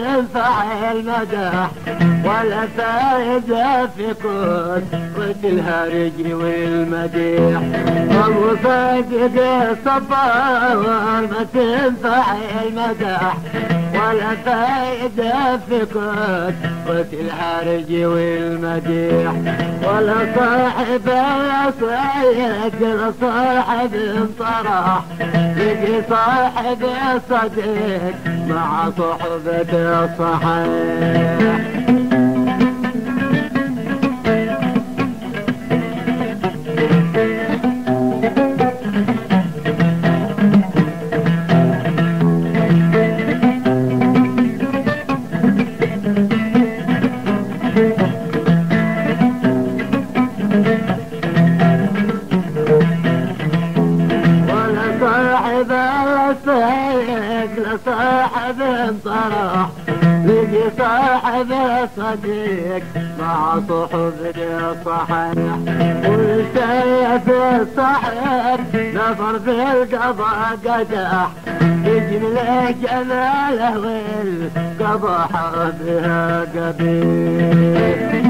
تنفع المدح ولا فائدة في كثرة الهرج والمديح. أبو صادق الصبار ما تنفع المدح ولا فائدة في كثرة الهرج والمديح. ولا صاحب الصيد صاحب انطرح يجي صاحب الصديق مع صحبة الصحيح. صاحب انطرح يجي صاحب صديق مع صحبة الصحيح. والسيف الصحيح نفر في القضاء قدح يجمل جماله والقضاء بها قبيح.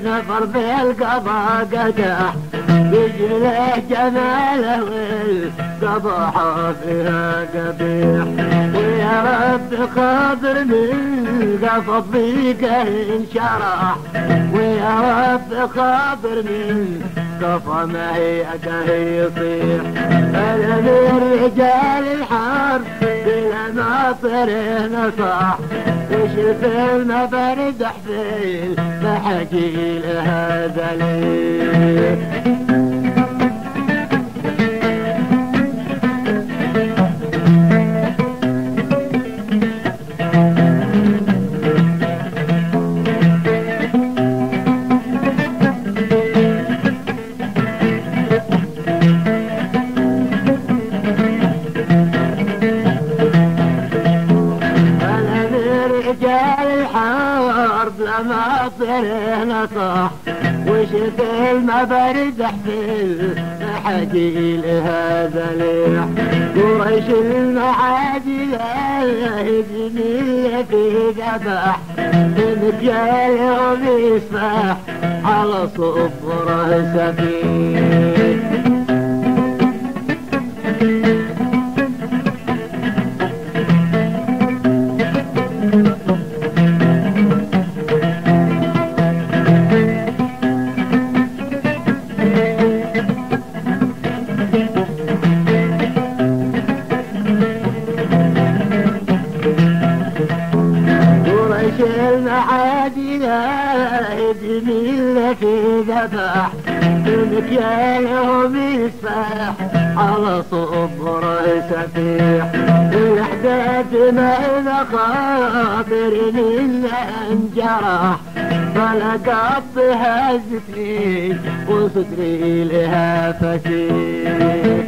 نفر في القضاء قدح يجري جماله والقضاء فيها قبيح. ويا رب خاطر من قصد فيك انشرح ويا رب خاطر من قصة ما هي يصيح. أنا من رجال الحرب بلا ناصر نصح وشف المبارد حفيل بحكي لها دليل. لما صير نصح وشف المبارد حفل حكي لها ذليح. قريش المعادي هدني في ذبح بمكيال وبيسفح على صفره سفيح. المعادي هدني في ذبح بمكيال وبيسفح على صبره سفيح. الأحداث ما إذا خاطرني إلا انجرح فلقط هزتني وصدري لها فسيح.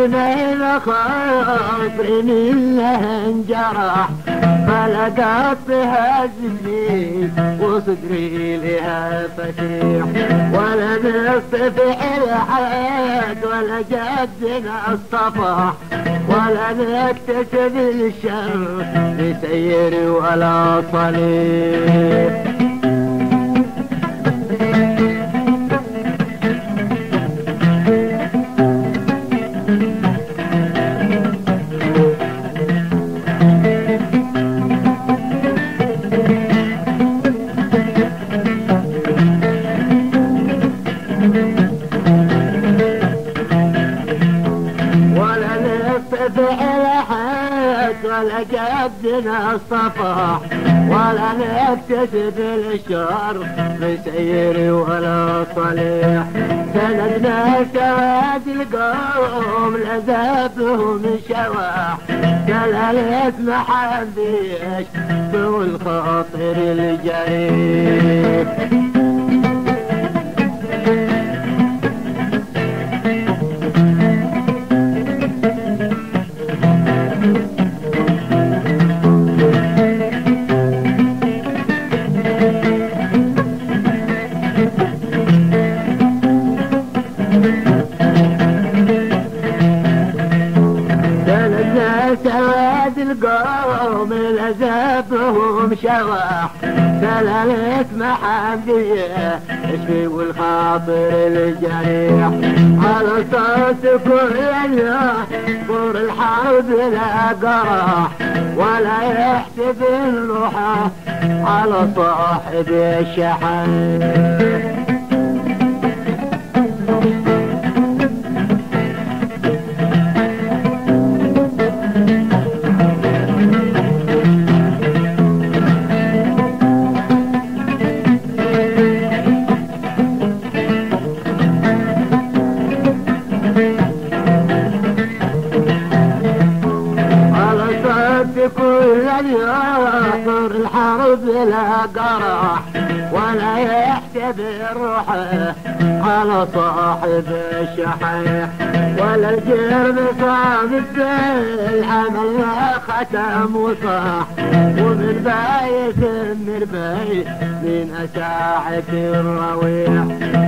بين خاطرني إلا انجرح فلقط هزني وصدري لها فتيح. ولا نصطفح الحاد ولا جدنا الصفح ولا نكتسب الشر بسير ولا صليب. فعل ولا جدنا الصفاح ولا نكتسب الشر بسير ولا صليح سندنا سواد القوم لذابهم شواح سلالة محبيش والخاطر الجريح سواد القوم لذابهم شواح سلالة محمدية اشفي والخاطر الجريح على صوت كل يوم طور الحرب لا قراح ولا يحسب الروحة على صاحب الشحن كل اليوم طور الحرب لا قراح ولا يحسب الروحه على صاحب الشحيح ولا الجرم صامت بالحمل ما ختم وصاح ومن بايت مربي من أساعة الرويح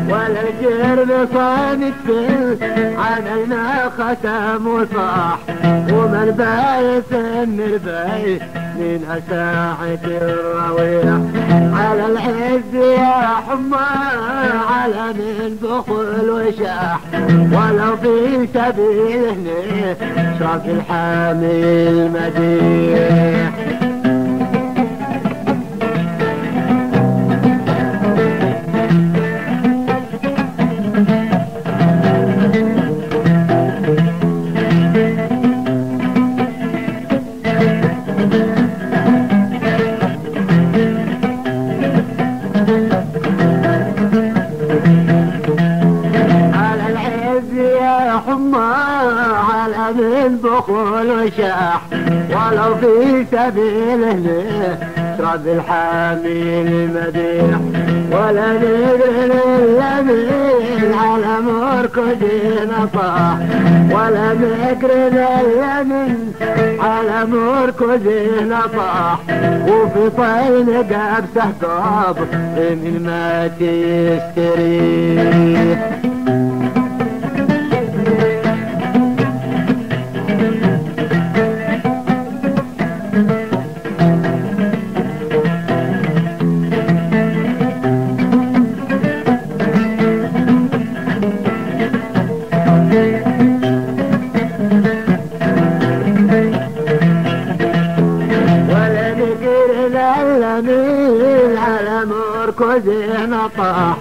ولا الجرم صامت بالحمل ما ختم وصاح ومن بايت مربي من أساعة الرويح على العز يا حمى على من بخل وشاح ولو في سبيله شاف الحامي المديح على من بخل وشاح ولو في سبيله اشرب الحامي المديح ولا ندري اليمين على مركزنا صاح ولا ذكر اليمين على مركزنا صاح وفي طين قبسه طاب من ما تستريح على مركزنا طاح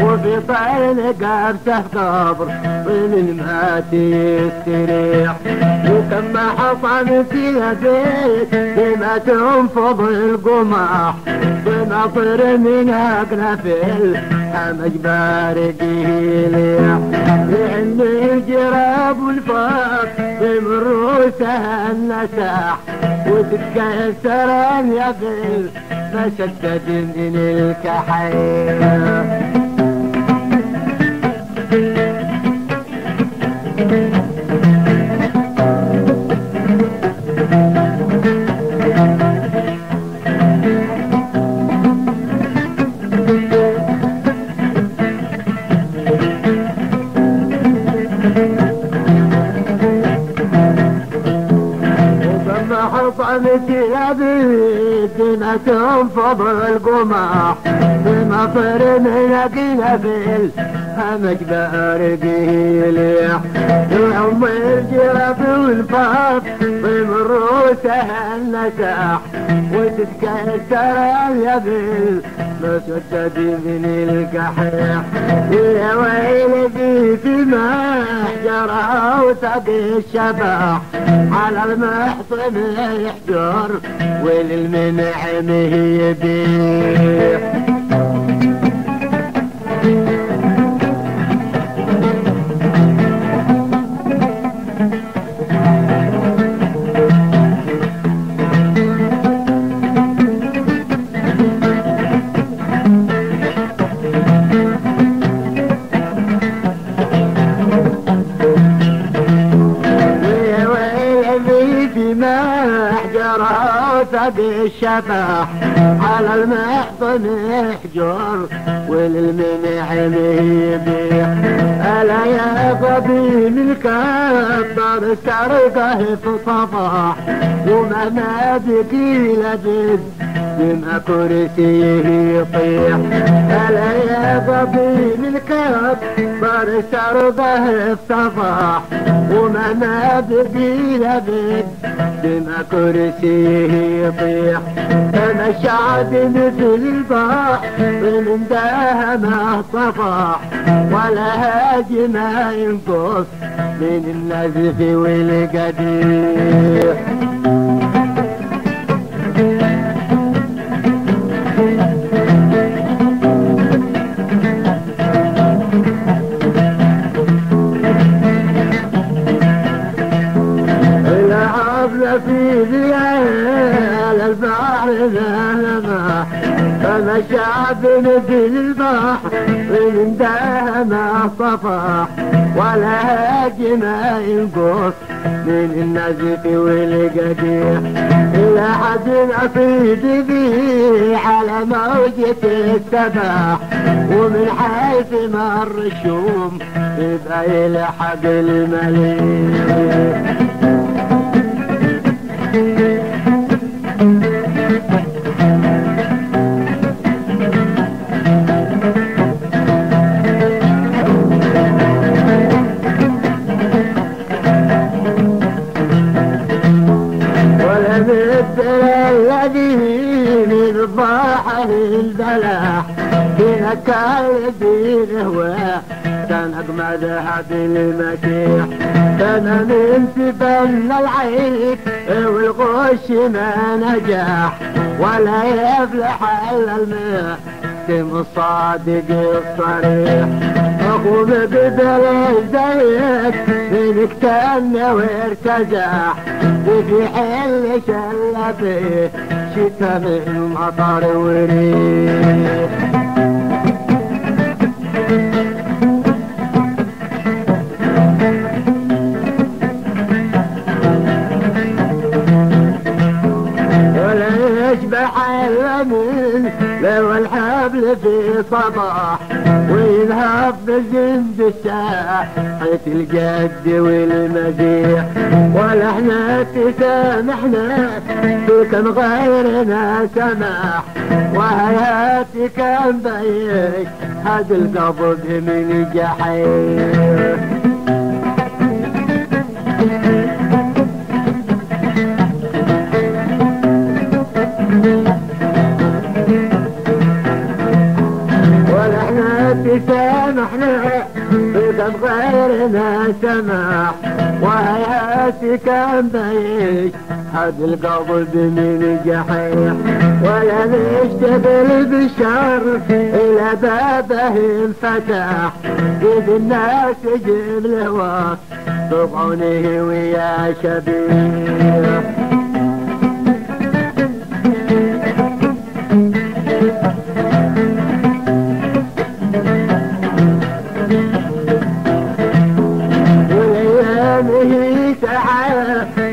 وفي طين قبسه قبر من ما تستريح وكم ما حصل في بيت بما تنفض القماح بمطر من أكناف الحمج بارده ليح لأن الجراب والفاق بمروا سهل نساح وتتكسر اليبل فشتت من الكحيل حطمت لبيت ما تنفض القماح بمطر من قنبل همج بارقه ليح يعم الجراب والفاف بمروا رؤوسها النساح وتتكسر اليبل مسدد من الكحيح. يا ويلي في محجرها وتقي الشبح على المحطم يحجر وللمنعم يبيح. الشفاح على المحطم يحجر وللمنعم يبيح. ألا يا قبيل الكبر سرقه في صباح وما بقي لبد بما كرسيه يطيح. ألا يا قبيل الكبر سرقه في صباح وما بقي لبد بما كرسيه يطيح. أنا الشعب مثل البحر من داها ما صفاح ولا هاجي ما ينقص من النزف والقديح. في ليال البحر ذهبا فما الشعب مثل البحر من داها صفاح ولا هاجي ما ينقص من النزف والقديح. إلا حد أصيد به على موجة السباح ومن حيث مر الشوم يبقى يلحق المليح. البلاح فيك الدين هو كان أجمدها بالمسيح. فأنا من سبل العيب والغش ما نجاح ولا يفلح إلا المسلم الصادق الصريح. أقوم بدل زيك منك تأنى وارتزاح وفي حل شلبي شتا من مطر وريح. ولا يشبح اليمين لو الحبل في صباح وينهض بزند الساحة الجد والمديح. ولا احنا تسامحنا كان غيرنا سماح وهياتي كان بيش هاد القبض من الجحيم. تسامحنا كان غيرنا سماح وهياتي كان بيش هاد القلب من جحيح. ولا نشتغل بالشر إلى بابه انفتح إذ الناس يجيب الهوى طبعونه ويا شبيح.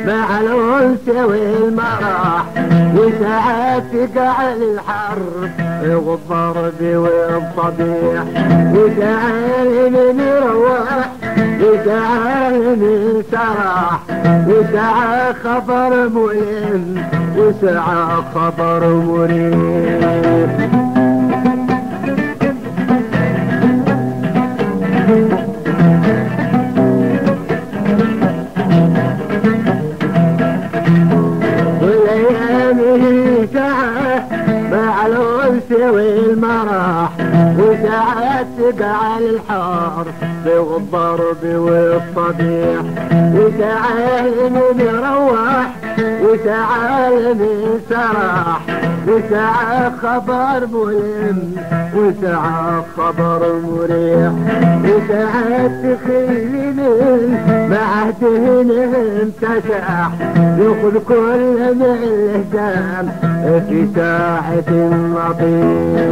مع الأنس والمرح وساعات تقع الحرب والضرب والصبيح. وساعات من يروح وساعات من سرح وساعات خبر مؤلم وساعات خبر مريح. تقع الحار بالضرب والصبيح وتعال من روح وتعال من سراح وتعال خبر ملم وتعال خبر مريح وتعال تخيل من معهدهن تسح ياخذ كل من الهدام في ساحة النطيق